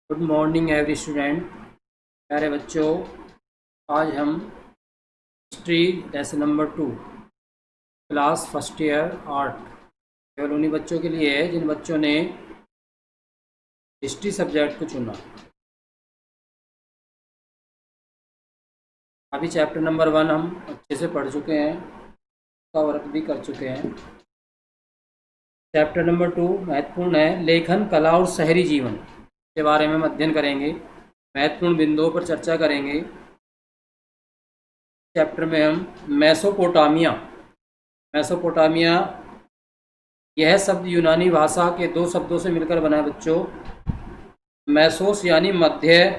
Good morning every student. प्यारे बच्चों, आज हम history lesson number 2 class first year art केवल उन्हीं बच्चों के लिए है जिन बच्चों ने हिस्ट्री सब्जेक्ट को चुना। अभी चैप्टर नंबर 1 हम अच्छे से पढ़ चुके हैं, उसका वर्क भी कर चुके हैं। चैप्टर नंबर 2 महत्वपूर्ण है। लेखन कला और शहरी जीवन के बारे में हम अध्ययन करेंगे, महत्वपूर्ण बिंदुओं पर चर्चा करेंगे। चैप्टर में हम मेसोपोटामिया यह शब्द यूनानी भाषा के दो शब्दों से मिलकर बना है बच्चों। मैसोस यानी मध्य,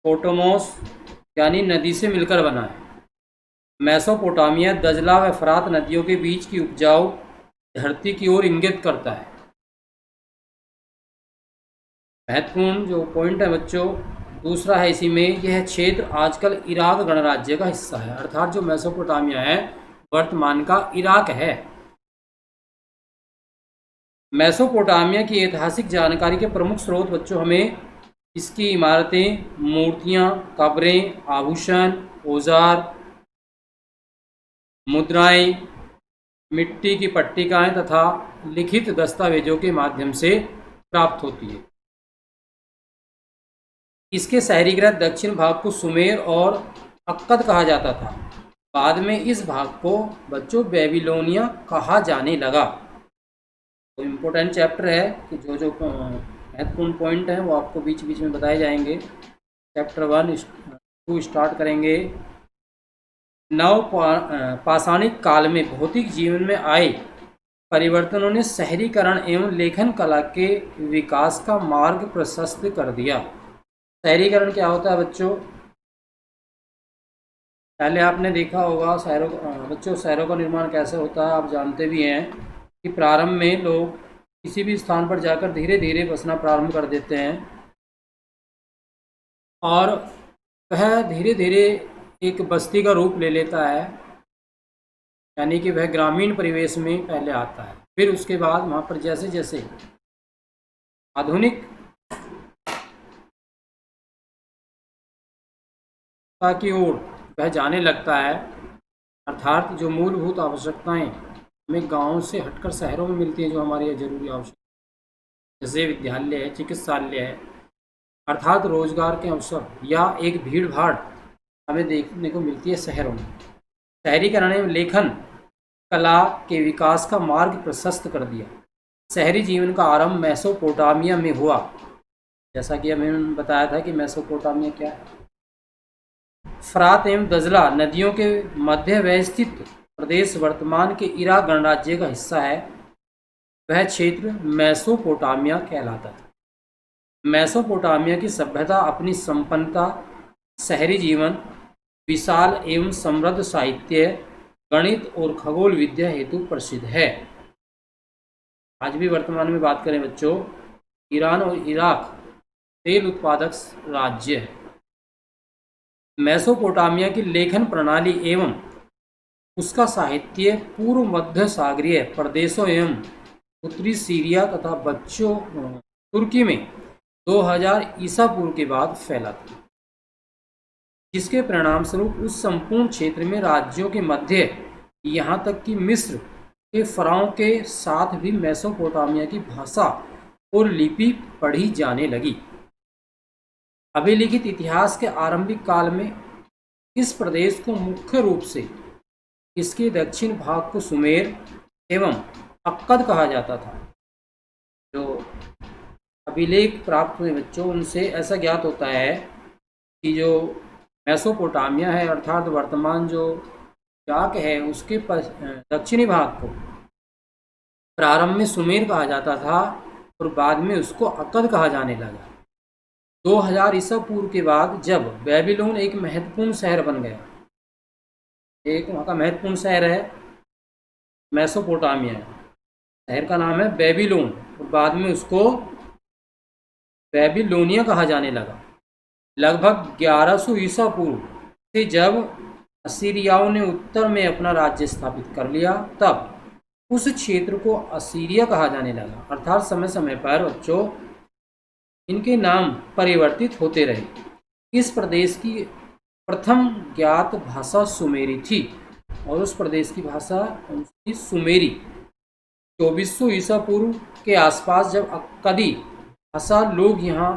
पोटोमोस यानी नदी से मिलकर बना है। मेसोपोटामिया दजला व फरात नदियों के बीच की उपजाऊ धरती की ओर इंगित करता है। महत्वपूर्ण जो पॉइंट है बच्चों, दूसरा है इसी में, यह क्षेत्र आजकल इराक गणराज्य का हिस्सा है। अर्थात जो मेसोपोटामिया है वर्तमान का इराक है। मेसोपोटामिया की ऐतिहासिक जानकारी के प्रमुख स्रोत बच्चों हमें इसकी इमारतें, मूर्तियां, कब्रें, आभूषण, औजार, मुद्राएं, मिट्टी की पट्टिकाएं तथा लिखित दस्तावेजों के माध्यम से प्राप्त होती है। इसके शहरी गृह दक्षिण भाग को सुमेर और अक्कद कहा जाता था। बाद में इस भाग को बच्चों बेबीलोनिया कहा जाने लगा। तो इम्पोर्टेंट चैप्टर है कि जो जो महत्वपूर्ण पॉइंट हैं वो आपको बीच बीच में बताए जाएंगे। चैप्टर 1-2 स्टार्ट करेंगे। पाषाणिक काल में भौतिक जीवन में आए परिवर्तनों ने शहरीकरण एवं लेखन कला के विकास का मार्ग प्रशस्त कर दिया। शहरीकरण क्या होता है बच्चों? पहले आपने देखा होगा शहरों का निर्माण कैसे होता है, आप जानते भी हैं कि प्रारंभ में लोग किसी भी स्थान पर जाकर धीरे धीरे बसना प्रारंभ कर देते हैं और वह धीरे धीरे एक बस्ती का रूप ले लेता है, यानी कि वह ग्रामीण परिवेश में पहले आता है। फिर उसके बाद वहाँ पर जैसे जैसे आधुनिक की ओर वह जाने लगता है, अर्थात जो मूलभूत आवश्यकताएं हमें गाँव से हटकर शहरों में मिलती हैं, जो हमारी जरूरी आवश्यकता, जैसे विद्यालय है, चिकित्सालय है, अर्थात रोजगार के अवसर या एक भीड़ भाड़ हमें देखने को मिलती है शहरों में। शहरीकरण एवं लेखन कला के विकास का मार्ग प्रशस्त कर दिया। शहरी जीवन का आरंभ मेसोपोटामिया में हुआ। जैसा कि हमने बताया था कि मेसोपोटामिया क्या है। फरात एवं दजला नदियों के मध्य वह स्थित प्रदेश वर्तमान के इराक गणराज्य का हिस्सा है। वह क्षेत्र मेसोपोटामिया कहलाता था। मेसोपोटामिया की सभ्यता अपनी संपन्नता, शहरी जीवन, विशाल एवं समृद्ध साहित्य, गणित और खगोल विद्या हेतु प्रसिद्ध है। आज भी वर्तमान में बात करें बच्चों, ईरान और इराक तेल उत्पादक राज्य है। मेसोपोटामिया की लेखन प्रणाली एवं उसका साहित्य पूर्व मध्य सागरीय प्रदेशों एवं उत्तरी सीरिया तथा बच्चों तुर्की में 2000 ईसा पूर्व के बाद फैला था, जिसके परिणाम स्वरूप उस संपूर्ण क्षेत्र में राज्यों के मध्य यहाँ तक कि मिस्र के फराओं के साथ भी मेसोपोटामिया की भाषा और लिपि पढ़ी जाने लगी। अभिलिखित इतिहास के आरंभिक काल में इस प्रदेश को मुख्य रूप से इसके दक्षिण भाग को सुमेर एवं अक्कद कहा जाता था। जो अभिलेख प्राप्त हुए बच्चों, उनसे ऐसा ज्ञात होता है कि जो मेसोपोटामिया है, अर्थात वर्तमान जो इराक है, उसके दक्षिणी भाग को प्रारंभ में सुमेर कहा जाता था और बाद में उसको अक्कद कहा जाने लगा। 2000 ईसा पूर्व के बाद जब बेबीलोन एक महत्वपूर्ण शहर बन गया, एक वहाँ का महत्वपूर्ण शहर है मेसोपोटामिया, शहर का नाम है बेबीलोन और बाद में उसको बेबीलोनिया कहा जाने लगा। लगभग 1100 ईसा पूर्व से जब असीरियाओं ने उत्तर में अपना राज्य स्थापित कर लिया, तब उस क्षेत्र को असीरिया कहा जाने लगा। अर्थात समय समय पर बच्चों इनके नाम परिवर्तित होते रहे। इस प्रदेश की प्रथम ज्ञात भाषा सुमेरी थी और उस प्रदेश की भाषा थी सुमेरी। 2400 ईसा पूर्व के आसपास जब अक्कदी भाषा लोग यहाँ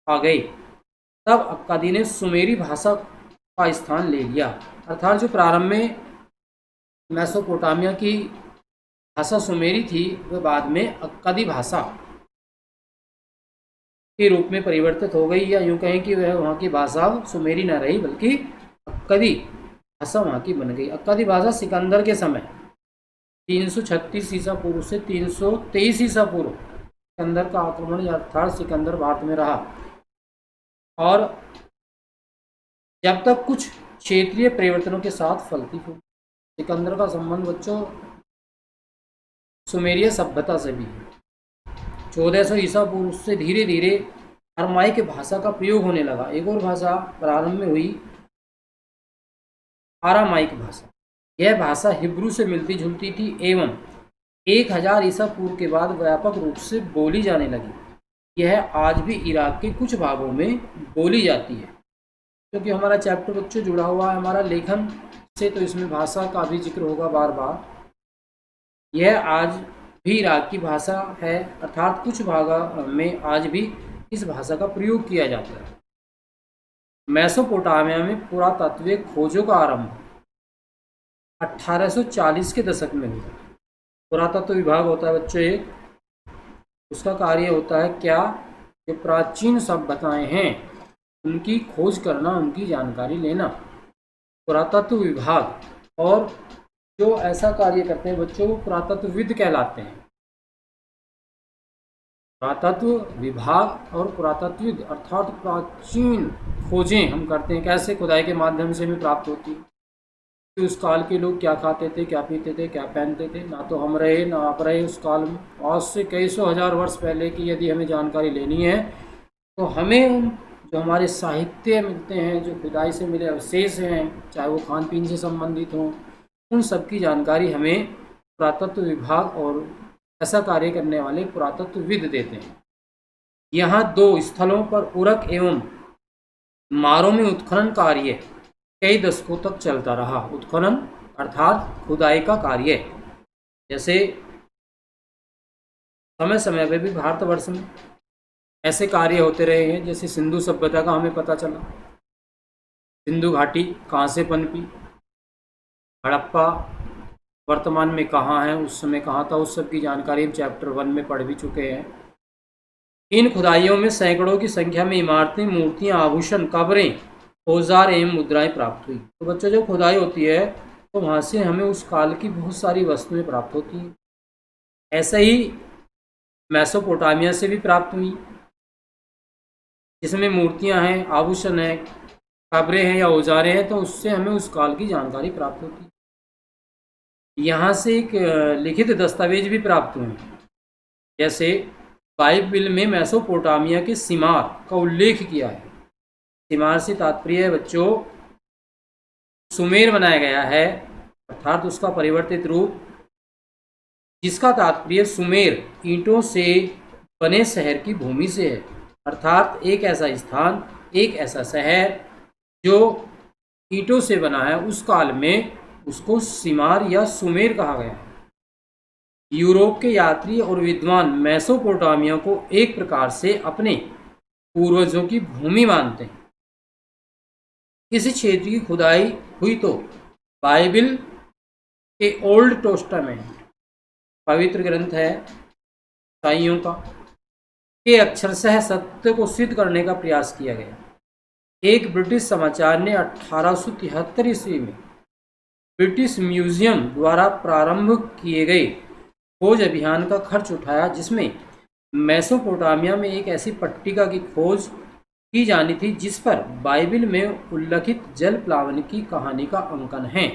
आ गए, तब अक्कदी ने सुमेरी भाषा का स्थान ले लिया। अर्थात जो प्रारंभ में मेसोपोटामिया की भाषा सुमेरी थी, वह बाद में अक्कदी भाषा के रूप में परिवर्तित हो गई, या यूं कहें कि वह वहाँ की भाषा सुमेरी न रही बल्कि अक्कदी भाषा वहाँ की बन गई। अक्कदी भाषा सिकंदर के समय 336 ईसा पूर्व से 323 ईसा पूर्व सिकंदर का आक्रमण अर्थात सिकंदर भारत में रहा, और जब तक कुछ क्षेत्रीय परिवर्तनों के साथ फलती फूलती। सिकंदर का संबंध बच्चों सुमेरिया सभ्यता से भी है। 1400 ईसा पूर्व से धीरे धीरे अरमाइक भाषा का प्रयोग होने लगा। एक और भाषा प्रारंभ में हुई, आरामाइक भाषा। यह भाषा हिब्रू से मिलती जुलती थी एवं 1000 ईसा पूर्व के बाद व्यापक रूप से बोली जाने लगी। यह आज भी इराक के कुछ भागों में बोली जाती है। क्योंकि हमारा चैप्टर बच्चों जुड़ा हुआ है हमारा लेखन से, तो इसमें भाषा का भी जिक्र होगा बार बार। यह आज भी इराक की भाषा है, अर्थात कुछ भागों में आज भी इस भाषा का प्रयोग किया जाता है। मेसोपोटामिया में पुरातत्वीय खोजों का आरंभ 1840 के दशक में हुआ। पुरातत्व विभाग होता है बच्चों एक, उसका कार्य होता है क्या, जो प्राचीन सभ्यताएं हैं उनकी खोज करना, उनकी जानकारी लेना। पुरातत्व विभाग, और जो ऐसा कार्य करते हैं बच्चों वो पुरातत्वविद कहलाते हैं। पुरातत्व विभाग और पुरातत्वविद अर्थात प्राचीन खोजें हम करते हैं। कैसे? खुदाई के माध्यम से भी प्राप्त होती है कि उस काल के लोग क्या खाते थे, क्या पीते थे, क्या पहनते थे। ना तो हम रहे ना आप रहे उस काल में। आज से कई सौ हजार वर्ष पहले की यदि हमें जानकारी लेनी है तो हमें उन जो हमारे साहित्य मिलते हैं, जो खुदाई से मिले अवशेष हैं, चाहे वो खान पीन से संबंधित हों, उन सब की जानकारी हमें पुरातत्व विभाग और ऐसा कार्य करने वाले पुरातत्वविद देते हैं। यहाँ 2 स्थलों पर उरक एवं मारों में उत्खनन कार्य कई दशकों तक चलता रहा। उत्खनन अर्थात खुदाई का कार्य, जैसे समय समय पर भी भारतवर्ष में ऐसे कार्य होते रहे हैं। जैसे सिंधु सभ्यता का हमें पता चला, सिंधु घाटी कहाँ से पनपी, हड़प्पा वर्तमान में कहाँ है, उस समय कहाँ था, उस सब की जानकारी हम चैप्टर 1 में पढ़ भी चुके हैं। इन खुदाइयों में सैकड़ों की संख्या में इमारतें, मूर्तियाँ, आभूषण, कब्रें, औजार एवं मुद्राएं प्राप्त हुई। तो बच्चों जब खुदाई होती है तो वहाँ से हमें उस काल की बहुत सारी वस्तुएं प्राप्त होती हैं। ऐसे ही मेसोपोटामिया से भी प्राप्त हुई, जिसमें मूर्तियाँ हैं, आभूषण हैं, कब्रें हैं या औजारें हैं, तो उससे हमें उस काल की जानकारी प्राप्त होती है। यहाँ से एक लिखित दस्तावेज भी प्राप्त हुए, जैसे बाइबिल में मेसोपोटामिया के सिमार का उल्लेख किया है। सिमार से तात्पर्य है बच्चों सुमेर बनाया गया है, अर्थात उसका परिवर्तित रूप, जिसका तात्पर्य सुमेर ईंटों से बने शहर की भूमि से है। अर्थात एक ऐसा स्थान, एक ऐसा शहर जो ईंटों से बना है, उस काल में उसको सिमार या सुमेर कहा गया है। यूरोप के यात्री और विद्वान मेसोपोटामिया को एक प्रकार से अपने पूर्वजों की भूमि मानते हैं। इस क्षेत्र की खुदाई हुई तो बाइबिल के ओल्ड टेस्टामेंट, पवित्र ग्रंथ है ईसाइयों का, के अक्षरशः सत्य को सिद्ध करने का प्रयास किया गया। एक ब्रिटिश समाचार ने 1873 ईस्वी में ब्रिटिश म्यूजियम द्वारा प्रारंभ किए गए खोज अभियान का खर्च उठाया, जिसमें मेसोपोटामिया में एक ऐसी पट्टिका की खोज की जानी थी जिस पर बाइबिल में उल्लिखित जल प्लावन की कहानी का अंकन है।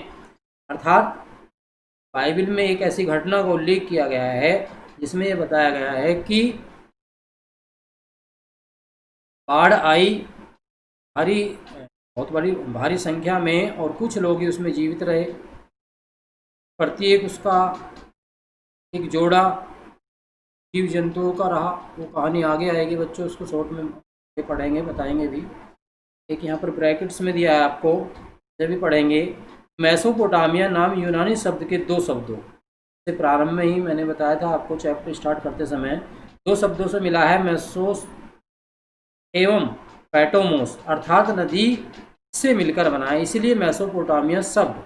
अर्थात बाइबिल में एक ऐसी घटना का उल्लेख किया गया है जिसमें यह बताया गया है कि बाढ़ आई बहुत बड़ी भारी संख्या में, और कुछ लोग ही उसमें जीवित रहे। प्रत्येक उसका एक जोड़ा जीव जंतुओं का रहा, वो कहानी आगे आएगी बच्चों, उसको शॉर्ट में पढ़ेंगे, बताएंगे भी। एक यहाँ पर ब्रैकेट्स में दिया है आपको, जब भी पढ़ेंगे। मेसोपोटामिया नाम यूनानी शब्द के दो शब्दों से, प्रारंभ में ही मैंने बताया था आपको चैप्टर स्टार्ट करते समय, दो शब्दों से मिला है, मेसोस एवं पैटोमोस, अर्थात नदी से मिलकर बना है। इसलिए मेसोपोटामिया शब्द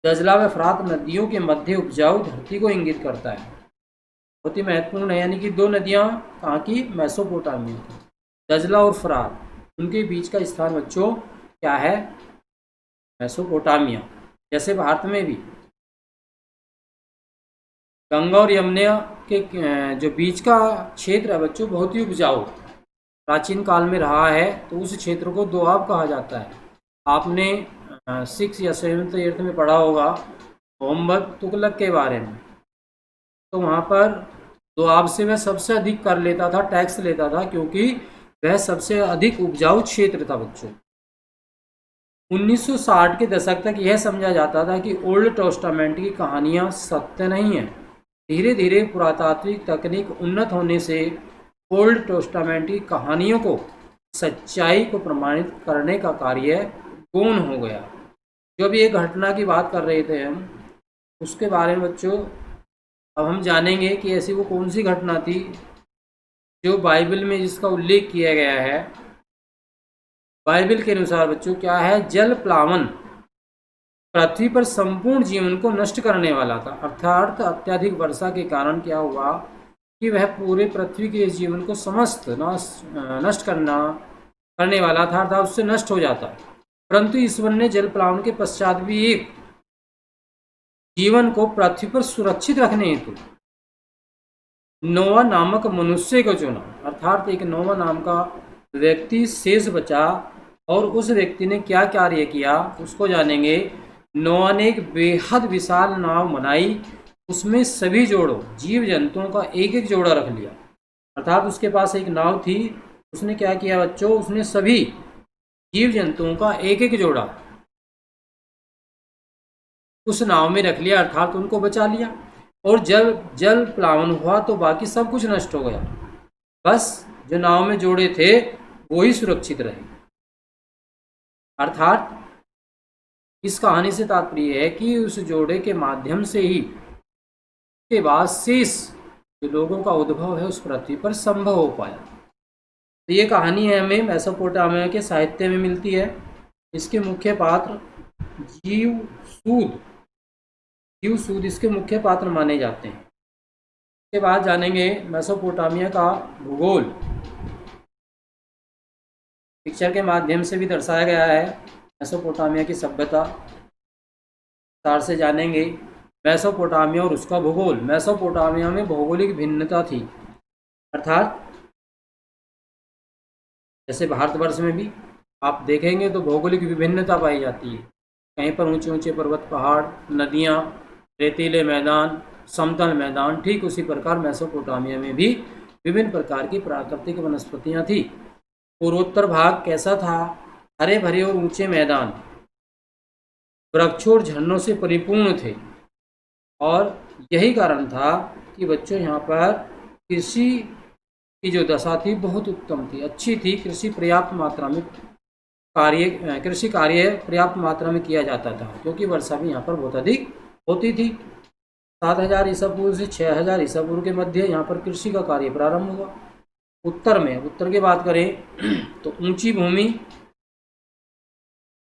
दजला व फरात नदियों के मध्य उपजाऊ धरती को इंगित करता है। बहुत ही महत्वपूर्ण है, यानी कि दो नदियाँ कहाँ की, मेसोपोटामिया की, दजला और फरात, उनके बीच का स्थान बच्चों क्या है, मेसोपोटामिया। जैसे भारत में भी गंगा और यमुना के जो बीच का क्षेत्र है बच्चों, बहुत ही उपजाऊ प्राचीन काल में रहा है, तो उस क्षेत्र को दोआब कहा जाता है। आपने 6 या 7th 8th में पढ़ा होगा मोहम्मद तुगलक के बारे में, तो वहाँ पर दोआब से वह सबसे अधिक कर लेता था, टैक्स लेता था, क्योंकि वह सबसे अधिक उपजाऊ क्षेत्र था बच्चों। 1960 के दशक तक यह समझा जाता था कि ओल्ड टेस्टामेंट की कहानियाँ सत्य नहीं है। धीरे धीरे पुरातात्विक तकनीक उन्नत होने से ओल्ड टेस्टामेंट की कहानियों को सच्चाई को प्रमाणित करने का कार्य गौण हो गया। जो भी एक घटना की बात कर रहे थे हम, उसके बारे में बच्चों अब हम जानेंगे कि ऐसी वो कौन सी घटना थी जो बाइबल में जिसका उल्लेख किया गया है। बाइबल के अनुसार बच्चों क्या है, जल प्लावन पृथ्वी पर संपूर्ण जीवन को नष्ट करने वाला था। अर्थात अत्यधिक वर्षा के कारण क्या हुआ कि वह पूरे पृथ्वी के जीवन को समस्त नष्ट करने वाला था, अर्थात उससे नष्ट हो जाता। परंतु ईश्वर ने जल प्लावन के पश्चात भी एक जीवन को पृथ्वी पर सुरक्षित रखने हेतु नोवा नामक मनुष्य को चुना। अर्थात एक नोवा नाम का व्यक्ति शेष बचा, और उस व्यक्ति ने क्या कार्य किया उसको जानेंगे। नोआ ने एक बेहद विशाल नाव बनाई, उसमें सभी जोड़ों जीव जंतुओं का एक एक जोड़ा रख लिया। अर्थात उसके पास एक नाव थी, उसने क्या किया बच्चों, उसने सभी जीव जंतुओं का एक एक जोड़ा उस नाव में रख लिया, अर्थात उनको बचा लिया। और जब जल प्लावन हुआ तो बाकी सब कुछ नष्ट हो गया, बस जो नाव में जोड़े थे वो ही सुरक्षित रहे। अर्थात इस कहानी से तात्पर्य है कि उस जोड़े के माध्यम से ही के बाद शेष जो लोगों का उद्भव है उस पृथ्वी पर संभव हो पाया। तो ये कहानी है हमें मेसोपोटामिया के साहित्य में मिलती है। इसके मुख्य पात्र जीव सूद इसके मुख्य पात्र माने जाते हैं। इसके बाद जानेंगे मेसोपोटामिया का भूगोल, पिक्चर के माध्यम से भी दर्शाया गया है मेसोपोटामिया की सभ्यता। विस्तार से जानेंगे मेसोपोटामिया और उसका भूगोल। मेसोपोटामिया में भौगोलिक भिन्नता थी, अर्थात जैसे भारतवर्ष में भी आप देखेंगे तो भौगोलिक विभिन्नता पाई जाती है। कहीं पर ऊंचे ऊंचे पर्वत, पहाड़, नदियाँ, रेतीले मैदान, समतल मैदान। ठीक उसी प्रकार मेसोपोटामिया में भी विभिन्न प्रकार की प्राकृतिक वनस्पतियाँ थी। पूर्वोत्तर भाग कैसा था, हरे भरे और ऊंचे मैदान, वृक्षों और झरनों से परिपूर्ण थे। और यही कारण था कि बच्चों यहाँ पर कृषि की जो दशा थी बहुत उत्तम थी, अच्छी थी। कृषि कार्य पर्याप्त मात्रा में किया जाता था, क्योंकि वर्षा भी यहाँ पर बहुत अधिक होती थी। 7000 ईसा पूर्व से 6000 ईसा पूर्व के मध्य यहाँ पर कृषि का कार्य प्रारंभ हुआ। उत्तर की बात करें तो ऊंची भूमि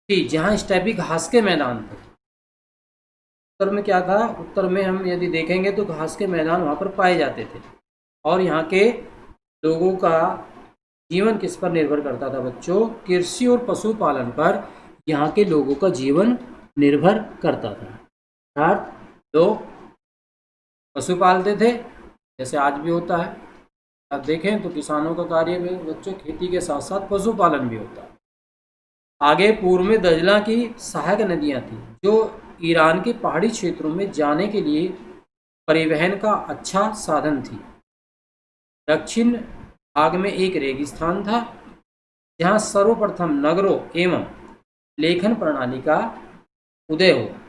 थी जहाँ स्टेपी घास के मैदान थे। उत्तर में क्या था, उत्तर में हम यदि देखेंगे तो घास के मैदान वहाँ पर पाए जाते थे। और यहाँ के लोगों का जीवन किस पर निर्भर करता था बच्चों, कृषि और पशुपालन पर यहाँ के लोगों का जीवन निर्भर करता था। अर्थात लोग पशु पालते थे, जैसे आज भी होता है। अब देखें तो किसानों का कार्य में बच्चों खेती के साथ साथ पशुपालन भी होता है। आगे पूर्व में दजला की सहायक नदियाँ थीं, जो ईरान के पहाड़ी क्षेत्रों में जाने के लिए परिवहन का अच्छा साधन थी। दक्षिण भाग में एक रेगिस्तान था, जहाँ सर्वप्रथम नगरों एवं लेखन प्रणाली का उदय हुआ।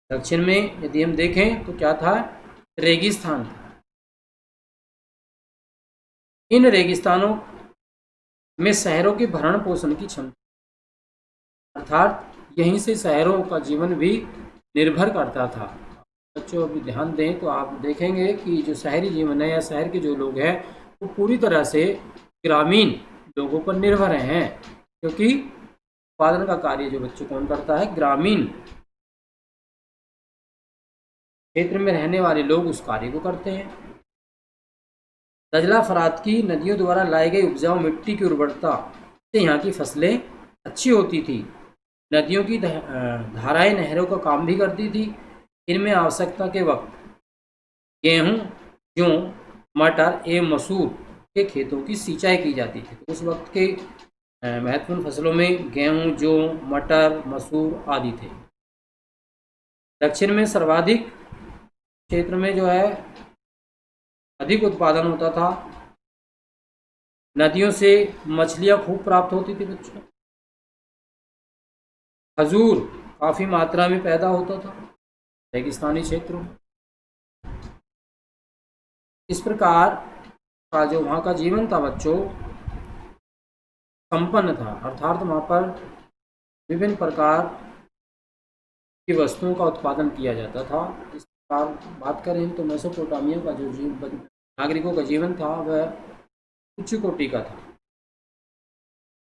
दक्षिण में यदि हम देखें तो क्या था, रेगिस्तान था। इन रेगिस्तानों में शहरों के भरण पोषण की क्षमता, अर्थात यहीं से शहरों का जीवन भी निर्भर करता था। बच्चों अभी ध्यान दें तो आप देखेंगे कि जो शहरी जीवन है या शहर के जो लोग हैं वो पूरी तरह से ग्रामीण लोगों पर निर्भर हैं, क्योंकि उत्पादन का कार्य जो बच्चों कौन करता है, ग्रामीण क्षेत्र में रहने वाले लोग उस कार्य को करते हैं। दजला फरात की नदियों द्वारा लाई गई उपजाऊ मिट्टी की उर्वरता से यहाँ की फसलें अच्छी होती थी। नदियों की धाराएं नहरों का काम भी करती थी। इनमें आवश्यकता के वक्त गेहूं, जौ, मटर एवं मसूर के खेतों की सिंचाई की जाती थी। तो उस वक्त के महत्वपूर्ण फसलों में गेहूं, जौ, मटर, मसूर आदि थे। दक्षिण में सर्वाधिक क्षेत्र में जो है अधिक उत्पादन होता था। नदियों से मछलियां खूब प्राप्त होती थी बच्चों। खजूर काफ़ी मात्रा में पैदा होता था रेगिस्तानी क्षेत्रों में। इस प्रकार का जो वहाँ का जीवन था बच्चों संपन्न था, अर्थात वहाँ पर विभिन्न प्रकार की वस्तुओं का उत्पादन किया जाता था। इस प्रकार बात करें तो मेसोपोटामिया का जो नागरिकों का जीवन था वह उच्च कोटि का था।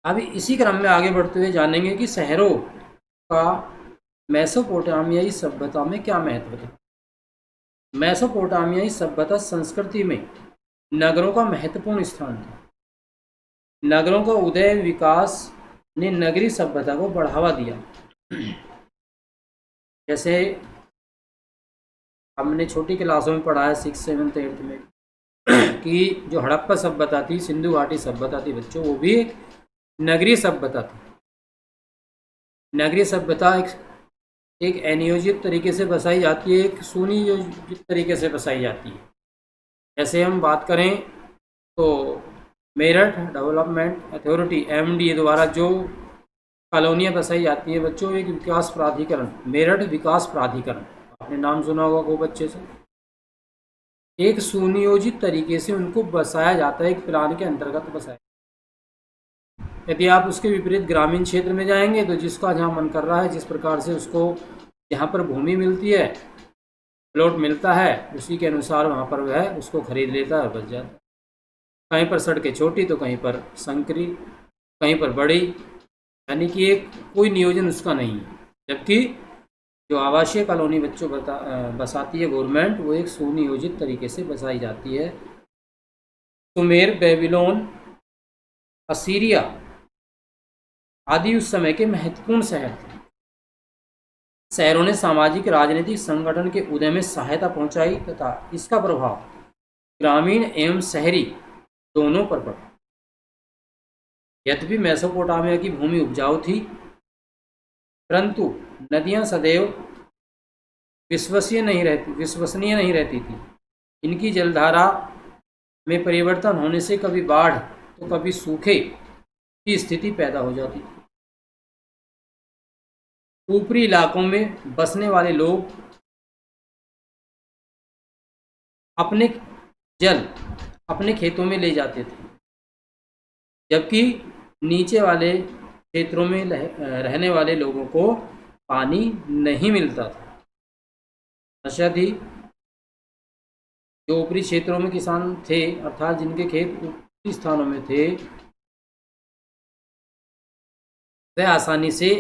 अभी इसी क्रम में आगे बढ़ते हुए जानेंगे कि शहरों का मेसोपोटामियाई सभ्यता में क्या महत्व था। मेसोपोटामियाई सभ्यता संस्कृति में नगरों का महत्वपूर्ण स्थान था। नगरों का उदय विकास ने नगरीय सभ्यता को बढ़ावा दिया। जैसे हमने छोटी क्लासों में पढ़ा है 6, 7, 8 में कि जो हड़प्पा सभ्यता थी, सिंधु घाटी सभ्यता थी बच्चों, वो भी एक नगरीय सभ्यता थी। नगरीय सभ्यता एक अनियोजित तरीके से बसाई जाती है, एक सुनियोजित तरीके से बसाई जाती है। जैसे हम बात करें तो मेरठ डेवलपमेंट अथॉरिटी MDA द्वारा जो कॉलोनियाँ बसाई जाती है बच्चों, एक विकास प्राधिकरण, मेरठ विकास प्राधिकरण, आपने नाम सुना होगा को बच्चे से, एक सुनियोजित तरीके से उनको बसाया जाता है, एक प्लान के अंतर्गत बसाया। यदि आप उसके विपरीत ग्रामीण क्षेत्र में जाएंगे तो जिसका जहाँ मन कर रहा है, जिस प्रकार से उसको जहाँ पर भूमि मिलती है, प्लॉट मिलता है, उसी के अनुसार वहाँ पर वह उसको खरीद लेता है, बच जाता है। कहीं पर सड़कें छोटी तो कहीं पर संकरी, कहीं पर बड़ी, यानी कि एक कोई नियोजन उसका नहीं है। जबकि जो आवासीय कॉलोनी बच्चों बसाती है गवर्नमेंट, वो एक सुनियोजित तरीके से बसाई जाती है। सुमेर, बेबीलोन, असीरिया आदि उस समय के महत्वपूर्ण शहर थे। शहरों ने सामाजिक राजनीतिक संगठन के उदय में सहायता पहुंचाई तथा इसका प्रभाव ग्रामीण एवं शहरी दोनों पर पड़ा। यद्यपि मेसोपोटामिया की भूमि उपजाऊ थी, परंतु नदियां सदैव विश्वसनीय नहीं रहती थी। इनकी जलधारा में परिवर्तन होने से कभी बाढ़ तो कभी सूखे की स्थिति पैदा हो जाती थी। ऊपरी इलाकों में बसने वाले लोग अपने जल अपने खेतों में ले जाते थे, जबकि नीचे वाले क्षेत्रों में रहने वाले लोगों को पानी नहीं मिलता था। समस्या थी। जो ऊपरी क्षेत्रों में किसान थे, अर्थात जिनके खेत ऊपरी स्थानों में थे, वह आसानी से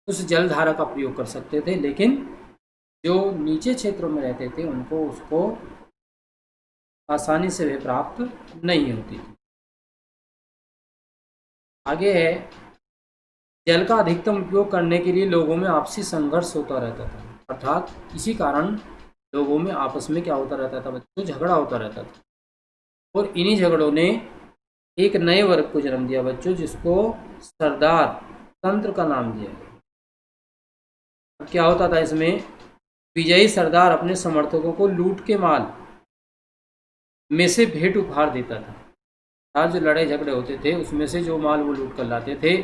उस जलधारा का प्रयोग कर सकते थे, लेकिन जो नीचे क्षेत्रों में रहते थे उनको उसको आसानी से वह प्राप्त नहीं होती थी। आगे है, जल का अधिकतम उपयोग करने के लिए लोगों में आपसी संघर्ष होता रहता था, अर्थात इसी कारण लोगों में आपस में क्या होता रहता था बच्चों, झगड़ा होता रहता था। और इन्हीं झगड़ों ने एक नए वर्ग को जन्म दिया बच्चों, जिसको सरदार तंत्र का नाम दिया। क्या होता था इसमें, विजयी सरदार अपने समर्थकों को लूट के माल में से भेंट उपहार देता था। आज जो लड़ाई झगड़े होते थे उसमें से जो माल वो लूट कर लाते थे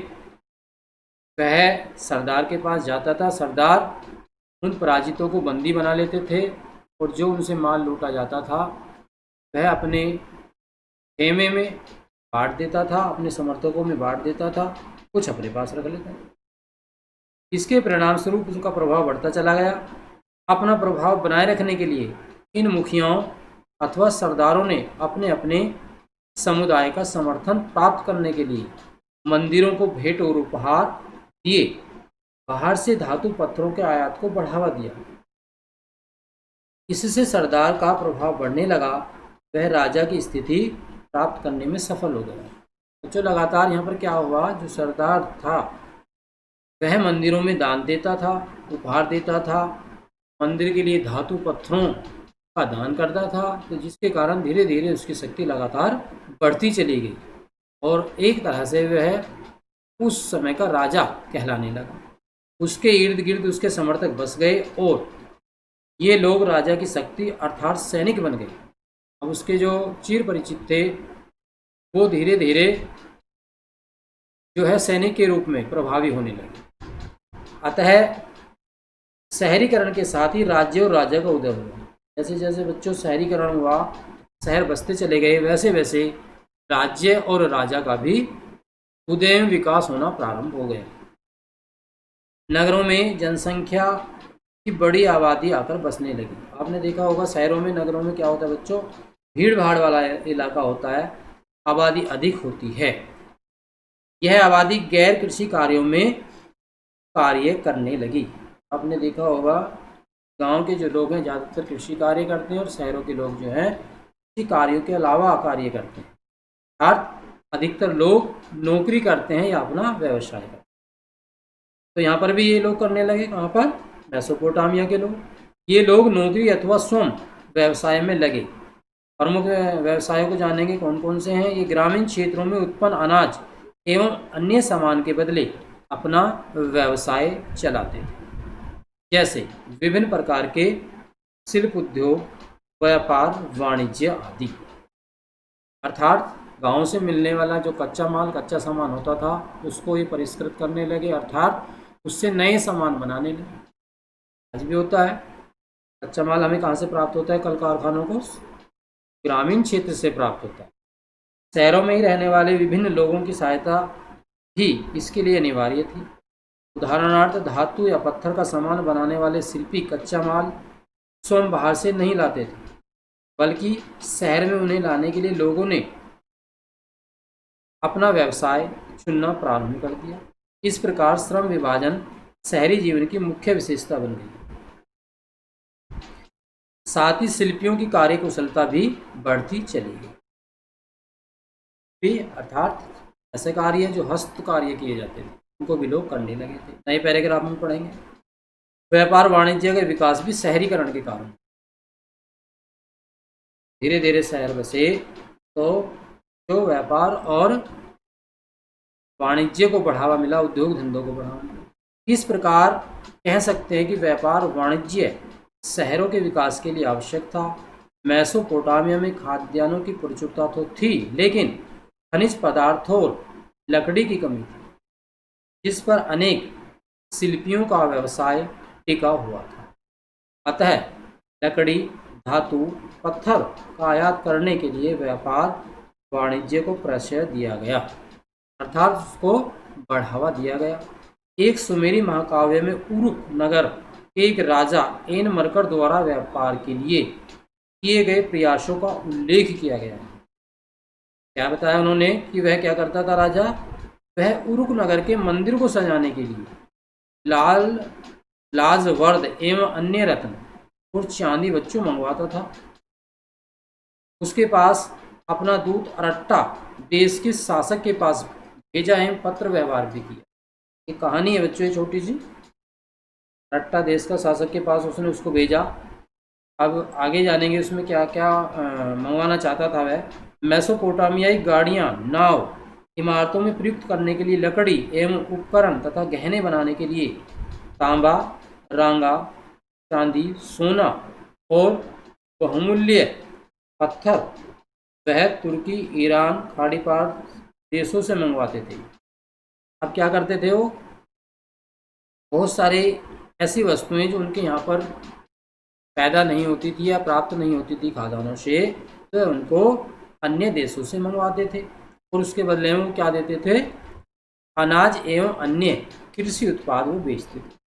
वह सरदार के पास जाता था। सरदार उन पराजितों को बंदी बना लेते थे और जो उनसे माल लूटा जाता था वह अपने खेमे में बांट देता था, अपने समर्थकों में बांट देता था, कुछ अपने पास रख लेता था। इसके परिणाम स्वरूप उसका प्रभाव बढ़ता चला गया। अपना प्रभाव बनाए रखने के लिए इन मुखियाओं अथवा सरदारों ने अपने अपने समुदाय का समर्थन प्राप्त करने के लिए मंदिरों को भेंट और उपहार दिए, बाहर से धातु पत्थरों के आयात को बढ़ावा दिया। इससे सरदार का प्रभाव बढ़ने लगा, वह राजा की स्थिति प्राप्त करने में सफल हो गया। बच्चों, लगातार यहाँ पर क्या हुआ, जो सरदार था वह मंदिरों में दान देता था, उपहार देता था, मंदिर के लिए धातु पत्थरों का दान करता था, तो जिसके कारण धीरे धीरे उसकी शक्ति लगातार बढ़ती चली गई और एक तरह से वह उस समय का राजा कहलाने लगा। उसके इर्द गिर्द उसके समर्थक बस गए और ये लोग राजा की शक्ति अर्थात सैनिक बन गए। अब उसके जो चिर परिचित थे वो धीरे धीरे जो है सैनिक के रूप में प्रभावी होने लगे। अतः शहरीकरण के साथ ही राज्य और राजा का उदय हुआ। जैसे जैसे बच्चों शहरीकरण हुआ, शहर बसते चले गए, वैसे वैसे राज्य और राजा का भी उदय एवं विकास होना प्रारंभ हो गया। नगरों में जनसंख्या की बड़ी आबादी आकर बसने लगी। आपने देखा होगा शहरों में, नगरों में क्या होता है बच्चों, भीड़ भाड़ वाला इलाका होता है, आबादी अधिक होती है। यह आबादी गैर कृषि कार्यों में कार्य करने लगी। आपने देखा होगा गांव के जो लोग हैं ज़्यादातर कृषि कार्य करते हैं और शहरों के लोग जो हैं कृषि कार्यों के अलावा कार्य करते हैं। अर्थात अधिकतर लोग नौकरी करते हैं या अपना व्यवसाय करते हैं। तो यहाँ पर भी ये लोग करने लगे। कहाँ पर? मेसोपोटामिया के लोग। ये लोग नौकरी अथवा स्वयं व्यवसाय में लगे। प्रमुख व्यवसायों को जानेंगे कौन कौन से हैं। ये ग्रामीण क्षेत्रों में उत्पन्न अनाज एवं अन्य सामान के बदले अपना व्यवसाय चलाते थे, जैसे विभिन्न प्रकार के शिल्प उद्योग, व्यापार, वाणिज्य आदि। अर्थात गांव से मिलने वाला जो कच्चा माल, कच्चा सामान होता था उसको ये परिष्कृत करने लगे, अर्थात उससे नए सामान बनाने लगे। आज भी होता है, कच्चा माल हमें कहाँ से प्राप्त होता है? कल कारखानों को ग्रामीण क्षेत्र से प्राप्त होता है। शहरों में ही रहने वाले विभिन्न लोगों की सहायता भी इसके लिए अनिवार्य थी। उदाहरणार्थ धातु या पत्थर का सामान बनाने वाले शिल्पी कच्चा माल स्वयं बाहर से नहीं लाते थे, बल्कि शहर में उन्हें लाने के लिए लोगों ने अपना व्यवसाय चुनना प्रारंभ कर दिया। इस प्रकार श्रम विभाजन शहरी जीवन की मुख्य विशेषता बन गई। साथ ही शिल्पियों की कार्यकुशलता भी बढ़ती चली गई। अर्थात ऐसे कार्य जो हस्त कार्य किए जाते थे उनको भी लोग करने लगे थे। नए पैराग्राफ में पढ़ेंगे। व्यापार वाणिज्य का विकास भी शहरीकरण के कारण धीरे धीरे शहर बसे तो जो व्यापार और वाणिज्य को बढ़ावा मिला, उद्योग धंधों को बढ़ावा मिला। इस प्रकार कह सकते हैं कि व्यापार वाणिज्य शहरों के विकास के लिए आवश्यक था। मेसोपोटामिया में खाद्यान्नों की प्रचुरता तो थी, लेकिन खनिज पदार्थों और लकड़ी की कमी थी, जिस पर अनेक शिल्पियों का व्यवसाय टिका हुआ था। अतः लकड़ी, धातु, पत्थर का आयात करने के लिए व्यापार वाणिज्य को प्रश्रय दिया गया, अर्थात उसको बढ़ावा दिया गया। एक सुमेरी महाकाव्य में उरुक नगर के एक राजा एन मरकर द्वारा व्यापार के लिए किए गए प्रयासों का उल्लेख किया गया है। क्या बताया उन्होंने कि वह क्या करता था राजा? वह उरुक नगर के मंदिर को सजाने के लिए लाजवर्द एवं अन्य रत्न और चांदी बच्चों मंगवाता था। उसके पास अपना दूत अरट्टा देश के शासक के पास भेजा एवं पत्र व्यवहार भी किया। ये कहानी है बच्चों, ये छोटी सी। अरट्टा देश का शासक के पास उसने उसको भेजा। अब आगे जानेंगे उसमें क्या क्या मंगवाना चाहता था वह। मेसोपोटामियाई गाड़ियाँ, नाव, इमारतों में प्रयुक्त करने के लिए लकड़ी एवं उपकरण तथा गहने बनाने के लिए तांबा, रांगा, चांदी, सोना और बहुमूल्य पत्थर वह तुर्की, ईरान, खाड़ी पार देशों से मंगवाते थे। अब क्या करते थे वो? बहुत सारे ऐसी वस्तुएं जो उनके यहाँ पर पैदा नहीं होती थी या प्राप्त नहीं होती थी खादानों से, तो उनको अन्य देशों से मंगवाते थे और उसके बदले में वो क्या देते थे, अनाज एवं अन्य कृषि उत्पाद वो बेचते थे।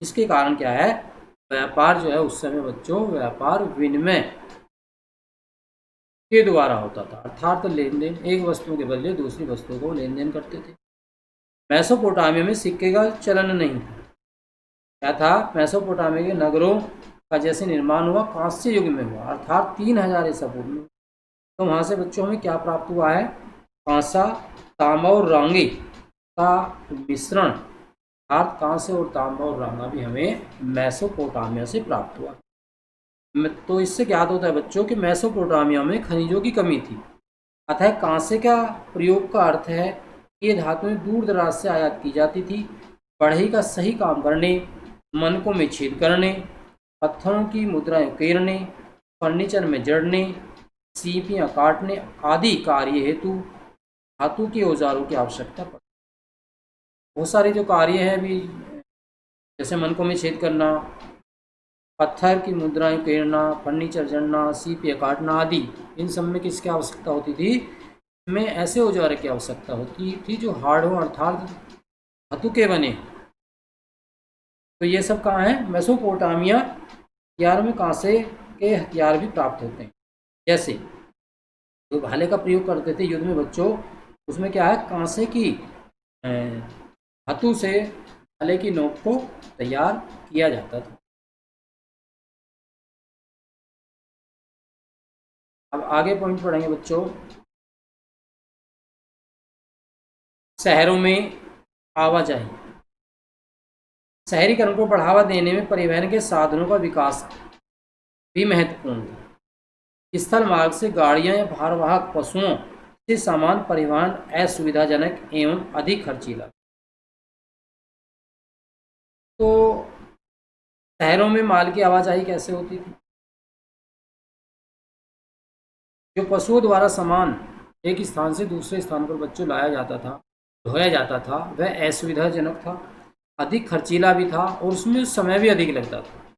इसके कारण क्या है, व्यापार जो है उस समय बच्चों व्यापार विनिमय के द्वारा होता था, अर्थात लेन देन, एक वस्तु के बदले दूसरी वस्तु को लेन देन करते थे। मेसोपोटामिया में सिक्के का चलन नहीं था। क्या था, मेसोपोटामिया के नगरों का जैसे निर्माण हुआ कांस्य युग में हुआ, अर्थात 3000 ईसा पूर्व में। तो वहाँ से बच्चों में क्या प्राप्त हुआ है, कांसा, तांबा और रांगी का मिश्रण, अर्थात कांसे और तांबा और रांगा भी हमें मेसोपोटामिया से प्राप्त हुआ। तो इससे ज्ञात होता है बच्चों कि मेसोपोटामिया में खनिजों की कमी थी, अतः कांसे का प्रयोग का अर्थ है ये धातुएं दूर दराज से आयात की जाती थी, बढ़ई का सही काम करने, मनकों में छेद करने, पत्थरों की मुद्राएं उकेरने, फर्नीचर में जड़ने, सीपियाँ काटने आदि कार्य हेतु धातु के औजारों की आवश्यकता पड़ती। बहुत सारे जो कार्य हैं अभी, जैसे मनकों में छेद करना, पत्थर की मुद्राएं उकेरना, फर्नीचर जड़ना, सीपियाँ काटना आदि, इन सब में किसकी आवश्यकता होती थी, में ऐसे औजार की आवश्यकता होती थी जो हार्ड हो, अर्थात धातु के बने। तो ये सब कहाँ है, मेसोपोटामिया। हथियार में कांसे के हथियार भी प्राप्त होते हैं, जैसे जो भाले का प्रयोग करते थे युद्ध में बच्चों, उसमें क्या है, कांसे की धातु से भाले की नोक को तैयार किया जाता था। अब आगे पॉइंट पढ़ेंगे बच्चों, शहरों में आवाजाही। शहरीकरण को बढ़ावा देने में परिवहन के साधनों का विकास भी महत्वपूर्ण था। स्थल मार्ग से गाड़ियां या भारवाहक पशुओं से सामान परिवहन असुविधाजनक एवं अधिक खर्चीला। तो शहरों में माल की आवाजाही कैसे होती थी, जो पशुओं द्वारा सामान एक स्थान से दूसरे स्थान पर बच्चों लाया जाता था, ढोया जाता था, वह असुविधाजनक था, अधिक खर्चीला भी था और उसमें समय भी अधिक लगता था।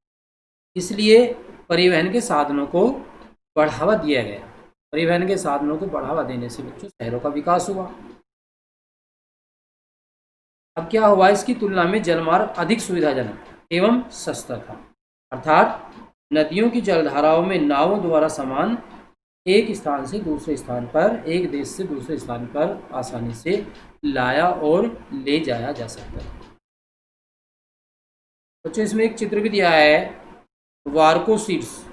इसलिए परिवहन के साधनों को बढ़ावा दिया गया। परिवहन के साधनों को बढ़ावा देने से बच्चों शहरों का विकास हुआ। अब क्या हुआ, इसकी तुलना में जलमार्ग अधिक सुविधाजनक एवं सस्ता था, अर्थात नदियों की जलधाराओं में नावों द्वारा सामान एक स्थान से दूसरे स्थान पर, एक देश से दूसरे स्थान पर आसानी से लाया और ले जाया जा सकता है। बच्चों इसमें एक चित्र भी दिया है, वार्को सीड्स,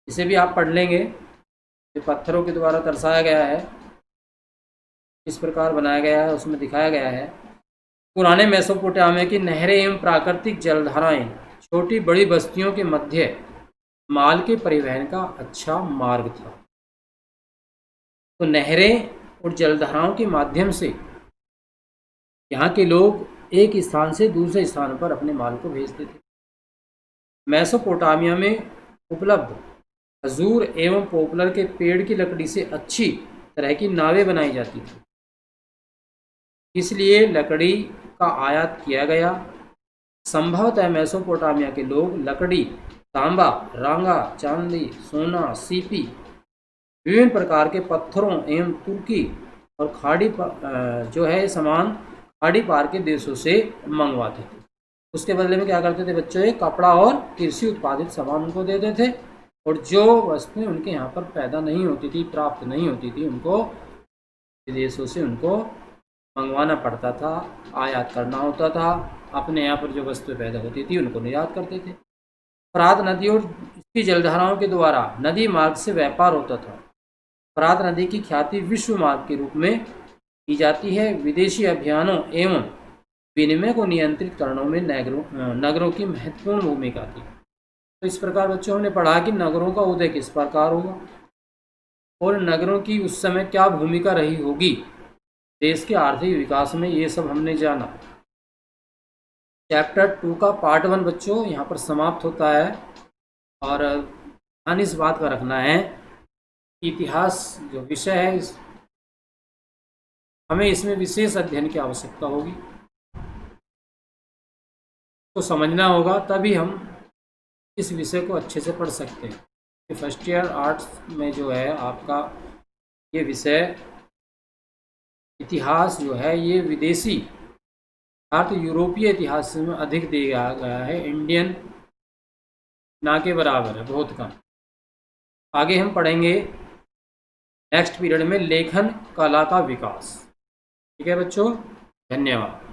इसे भी आप पढ़ लेंगे। ये पत्थरों के द्वारा दर्शाया गया है, इस प्रकार बनाया गया है, उसमें दिखाया गया है पुराने मेसोपोटामिया की नहरें एवं प्राकृतिक जलधाराएं छोटी बड़ी बस्तियों के मध्य माल के परिवहन का अच्छा मार्ग था। तो नहरें और जलधाराओं के माध्यम से यहाँ के लोग एक स्थान से दूसरे स्थान पर अपने माल को भेजते थे। मेसोपोटामिया में उपलब्ध खजूर एवं पोपलर के पेड़ की लकड़ी से अच्छी तरह की नावें बनाई जाती थी, इसलिए लकड़ी का आयात किया गया। संभवतः मेसोपोटामिया के लोग लकड़ी, तांबा, रांगा, चांदी, सोना, सीपी, विभिन्न प्रकार के पत्थरों एवं तुर्की और खाड़ी जो है सामान खाड़ी पार के देशों से मंगवाते थे। उसके बदले में क्या करते थे बच्चों, कपड़ा और कृषि उत्पादित सामान उनको देते थे, और जो वस्तुएं उनके यहाँ पर पैदा नहीं होती थी, प्राप्त नहीं होती थी, उनको विदेशों से उनको मंगवाना पड़ता था, आयात करना होता था। अपने यहाँ पर जो वस्तुएं पैदा होती थी उनको निर्यात करते थे। फरात नदी और इसकी जलधाराओं के द्वारा नदी मार्ग से व्यापार होता था। फरात नदी की ख्याति विश्व मार्ग के रूप में की जाती है। विदेशी अभियानों एवं विनिमय को नियंत्रित करने में नगरों की महत्वपूर्ण भूमिका थी। तो इस प्रकार बच्चों हमने पढ़ा कि नगरों का उदय किस प्रकार हुआ और नगरों की उस समय क्या भूमिका रही होगी देश के आर्थिक विकास में, ये सब हमने जाना। चैप्टर 2 का पार्ट 1 बच्चों यहाँ पर समाप्त होता है, और ध्यान इस बात का रखना है, इतिहास जो विषय है हमें इसमें विशेष अध्ययन की आवश्यकता होगी, तो समझना होगा, तभी हम इस विषय को अच्छे से पढ़ सकते हैं। फर्स्ट ईयर आर्ट्स में जो है आपका ये विषय इतिहास जो है ये विदेशी अर्थात यूरोपीय इतिहास में अधिक दिया गया है, इंडियन ना के बराबर है, बहुत कम। आगे हम पढ़ेंगे नेक्स्ट पीरियड में लेखन कला का विकास। ठीक है बच्चों, धन्यवाद।